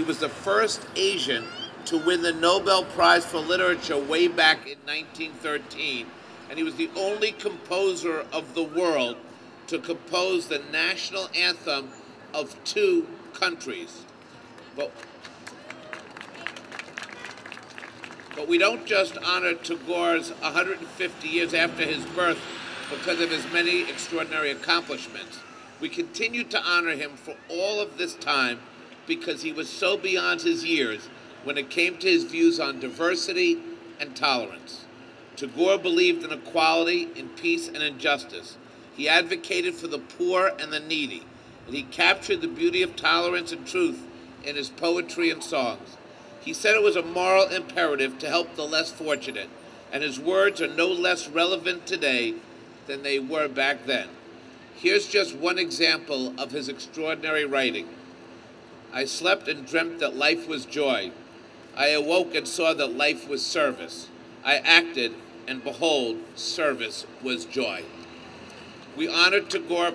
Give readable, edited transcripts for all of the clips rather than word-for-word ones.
was the first Asian to win the Nobel Prize for Literature way back in 1913, and he was the only composer of the world to compose the national anthem of 2 countries. But we don't just honor Tagore's 150 years after his birth because of his many extraordinary accomplishments. We continue to honor him for all of this time because he was so beyond his years when it came to his views on diversity and tolerance. Tagore believed in equality, in peace, and in justice. He advocated for the poor and the needy, and he captured the beauty of tolerance and truth in his poetry and songs. He said it was a moral imperative to help the less fortunate, and his words are no less relevant today than they were back then. Here's just one example of his extraordinary writing. I slept and dreamt that life was joy. I awoke and saw that life was service. I acted, and behold, service was joy. We honor Tagore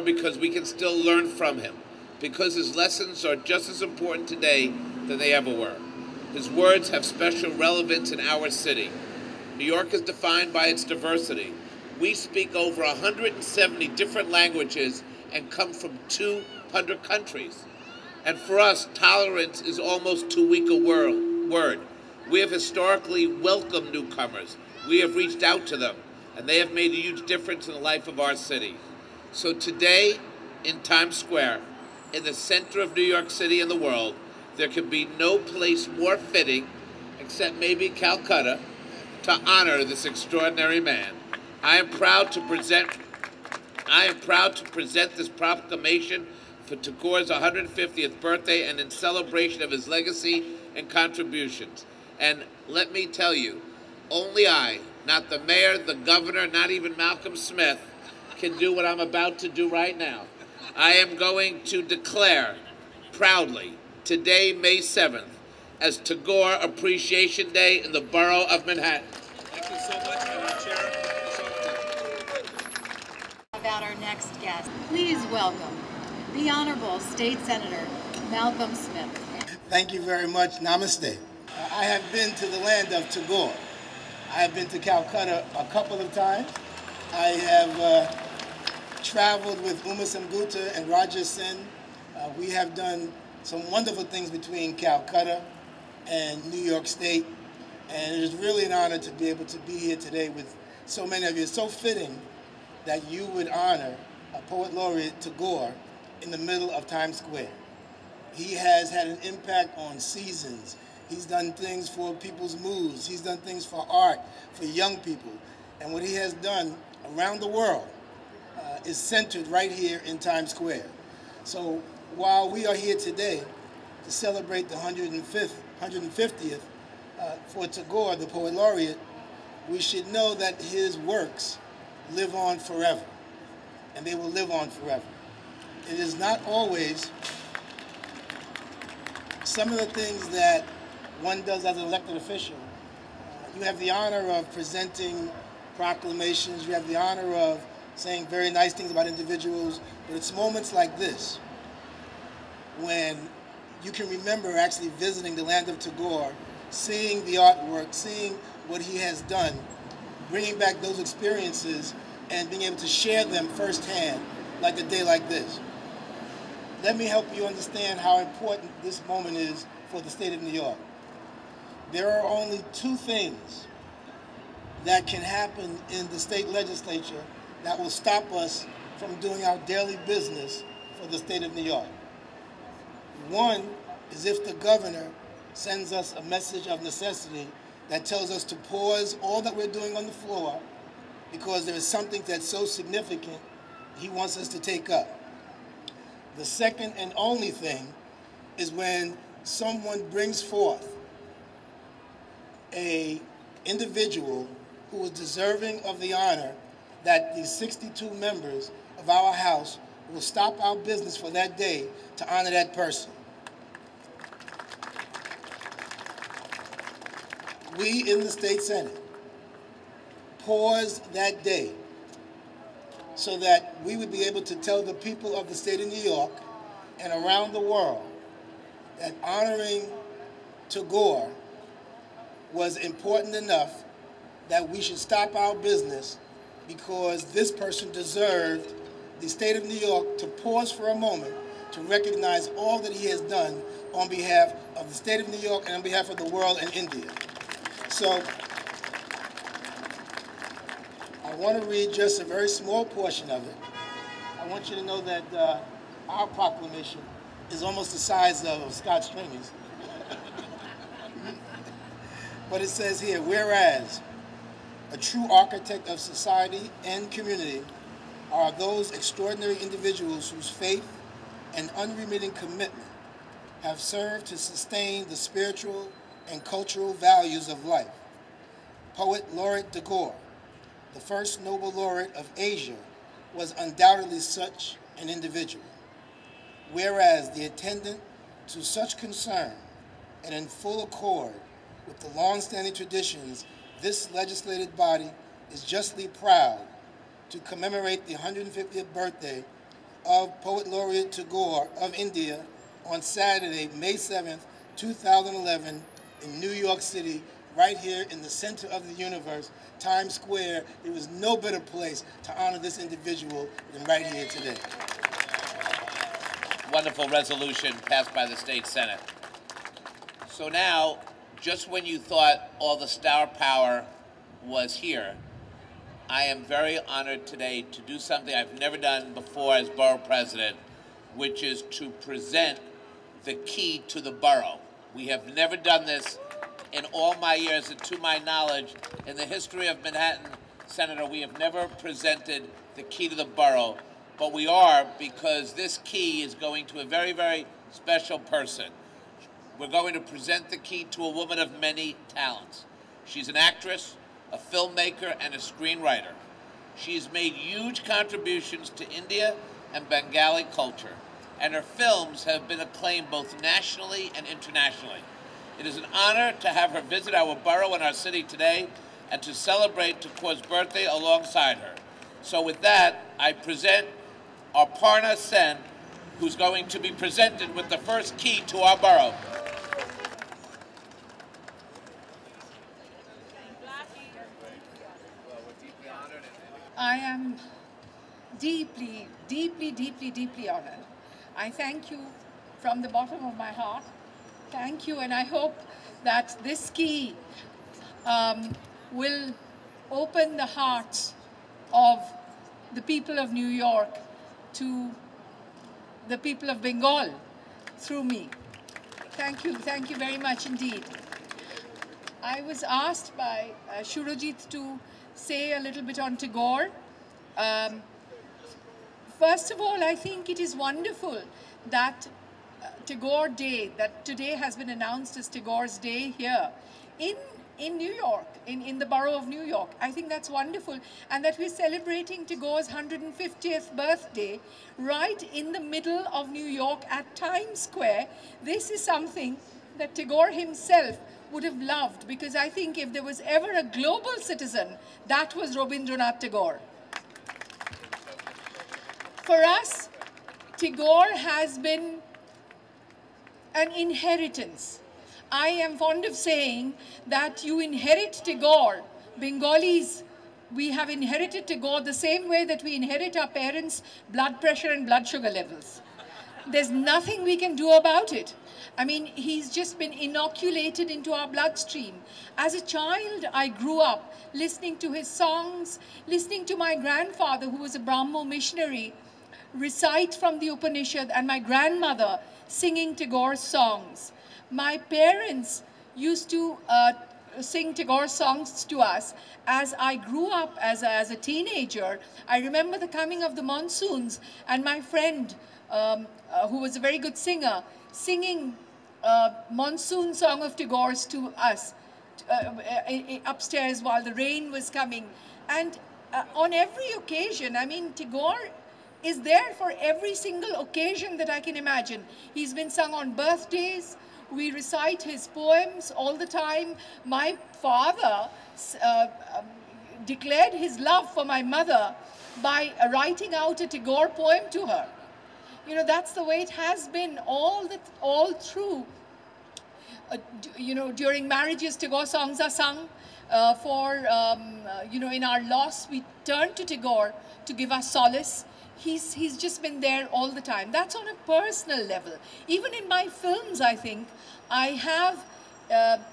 because we can still learn from him, because his lessons are just as important today than they ever were. His words have special relevance in our city. New York is defined by its diversity. We speak over 170 different languages and come from 200 countries. And for us, tolerance is almost too weak a word. We have historically welcomed newcomers. We have reached out to them, and they have made a huge difference in the life of our city. So today, in Times Square, in the center of New York City and the world, there can be no place more fitting, except maybe Calcutta, to honor this extraordinary man. I am proud to present this proclamation for Tagore's 150th birthday and in celebration of his legacy and contributions. And let me tell you, only I, not the mayor, the governor, not even Malcolm Smith, can do what I'm about to do right now. I am going to declare proudly today, May 7th, as Tagore Appreciation Day in the borough of Manhattan. Thank you so much, Madam Chair. About our next guest, please welcome the Honorable State Senator Malcolm Smith. Thank you very much. Namaste. I have been to the land of Tagore. I have been to Calcutta a couple of times. I have traveled with Uma Samgupta and Raja Sen. We have done some wonderful things between Calcutta and New York State. And it is really an honor to be able to be here today with so many of you. It's so fitting that you would honor a poet laureate, Tagore, in the middle of Times Square. He has had an impact on seasons. He's done things for people's moods. He's done things for art, for young people. And what he has done around the world is centered right here in Times Square. So while we are here today to celebrate the 150th for Tagore, the poet laureate, we should know that his works live on forever, and they will live on forever. It is not always some of the things that one does as an elected official. You have the honor of presenting proclamations, you have the honor of saying very nice things about individuals, but it's moments like this when you can remember actually visiting the land of Tagore, seeing the artwork, seeing what he has done, bringing back those experiences and being able to share them firsthand like a day like this. Let me help you understand how important this moment is for the state of New York. There are only 2 things that can happen in the state legislature that will stop us from doing our daily business for the state of New York. One is if the governor sends us a message of necessity that tells us to pause all that we're doing on the floor because there is something that's so significant he wants us to take up. The second and only thing is when someone brings forth an individual who is deserving of the honor that these 62 members of our House will stop our business for that day to honor that person. We in the State Senate paused that day so that we would be able to tell the people of the state of New York and around the world that honoring Tagore was important enough that we should stop our business because this person deserved the state of New York to pause for a moment to recognize all that he has done on behalf of the state of New York and on behalf of the world and India. So I want to read just a very small portion of it. I want you to know that our proclamation is almost the size of Scott Stringer's. But it says here, whereas a true architect of society and community are those extraordinary individuals whose faith and unremitting commitment have served to sustain the spiritual and cultural values of life. Poet Laureate Tagore, the first Nobel laureate of Asia, was undoubtedly such an individual. Whereas the attendant to such concern and in full accord with the long-standing traditions, this legislative body is justly proud to commemorate the 150th birthday of Poet Laureate Tagore of India on Saturday, May 7th, 2011, in New York City, right here in the center of the universe, Times Square. There was no better place to honor this individual than right here today. Wonderful resolution passed by the State Senate. So now, just when you thought all the star power was here, I am very honored today to do something I've never done before as borough president, which is to present the key to the borough. We have never done this in all my years, and to my knowledge, in the history of Manhattan, Senator, we have never presented the key to the borough, but we are, because this key is going to a very, very special person. We're going to present the key to a woman of many talents. She's an actress, a filmmaker, and a screenwriter. She's made huge contributions to India and Bengali culture, and her films have been acclaimed both nationally and internationally. It is an honor to have her visit our borough and our city today and to celebrate Tagore's birthday alongside her. So with that, I present Aparna Sen, who's going to be presented with the first key to our borough. I am deeply, deeply, deeply, deeply honored. I thank you from the bottom of my heart. Thank you, and I hope that this key will open the hearts of the people of New York to the people of Bengal through me. Thank you very much indeed. I was asked by Shurajit to say a little bit on Tagore. First of all, I think it is wonderful that Tagore Day, that today has been announced as Tagore's Day here in New York, in the borough of New York. I think that's wonderful, and that we're celebrating Tagore's 150th birthday right in the middle of New York at Times Square. This is something that Tagore himself would have loved, because I think if there was ever a global citizen, that was Rabindranath Tagore. For us, Tagore has been an inheritance. I am fond of saying that you inherit Tagore. Bengalis, we have inherited Tagore the same way that we inherit our parents' blood pressure and blood sugar levels. There's nothing we can do about it. I mean, he's just been inoculated into our bloodstream. As a child, I grew up listening to his songs, listening to my grandfather, who was a Brahmo missionary, recite from the Upanishad, and my grandmother singing Tagore's songs. My parents used to sing Tagore songs to us. As I grew up as a teenager, I remember the coming of the monsoons, and my friend, who was a very good singer, singing monsoon song of Tagore's to us upstairs while the rain was coming. And on every occasion, I mean, Tagore is there for every single occasion that I can imagine. He's been sung on birthdays. We recite his poems all the time. My father declared his love for my mother by writing out a Tagore poem to her. You know, that's the way it has been all through. You know, during marriages, Tagore songs are sung. You know, in our loss, we turn to Tagore to give us solace. He's just been there all the time. That's on a personal level. Even in my films, I think, I have,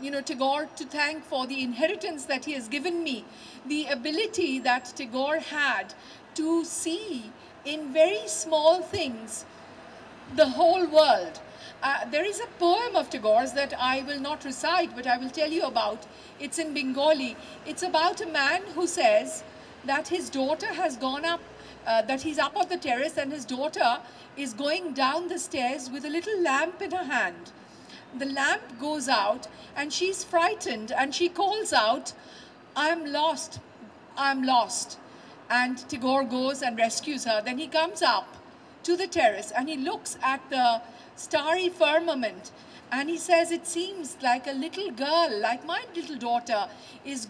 you know, Tagore to thank for the inheritance that he has given me. The ability that Tagore had to see in very small things the whole world. There is a poem of Tagore's that I will not recite, but I will tell you about. It's in Bengali. It's about a man who says that his daughter has gone up, that he's up on the terrace and his daughter is going down the stairs with a little lamp in her hand. The lamp goes out and she's frightened and she calls out, "I'm lost, I'm lost." And Tagore goes and rescues her. Then he comes up to the terrace and he looks at the starry firmament and he says, "It seems like a little girl, like my little daughter, is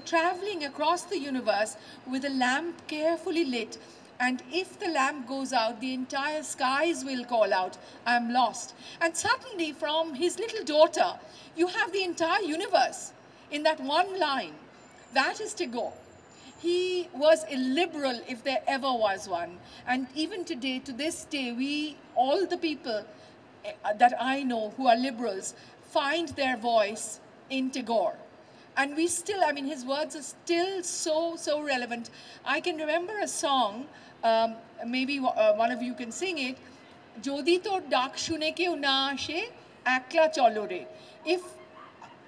traveling across the universe with a lamp carefully lit. And if the lamp goes out, the entire skies will call out, 'I'm lost.'" And suddenly from his little daughter, you have the entire universe in that one line. That is Tagore. He was a liberal if there ever was one. And even today, to this day, all the people that I know who are liberals, find their voice in Tagore. And we still, I mean, his words are still so relevant. I can remember a song, maybe one of you can sing it, "Jodi tor dak shune keu na ashe, ekla cholo re."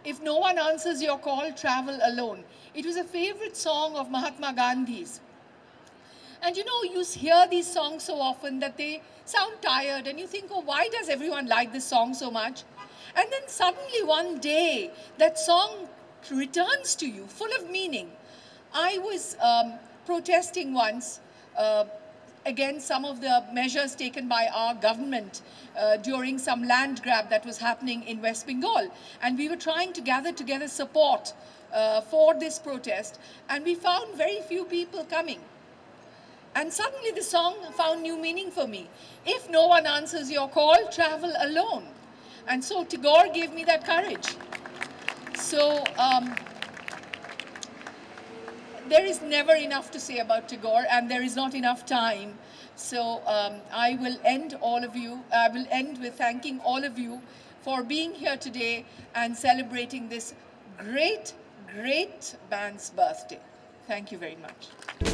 If no one answers your call, travel alone. It was a favorite song of Mahatma Gandhi's. And you know, you hear these songs so often that they sound tired and you think, oh, why does everyone like this song so much? And then suddenly one day, that song returns to you full of meaning. I was protesting once against some of the measures taken by our government during some land grab that was happening in West Bengal. And we were trying to gather together support for this protest, and we found very few people coming. And suddenly the song found new meaning for me. If no one answers your call, travel alone. And so Tagore gave me that courage. So there is never enough to say about Tagore, and there is not enough time. So I will end with thanking all of you for being here today and celebrating this great band's birthday. Thank you very much.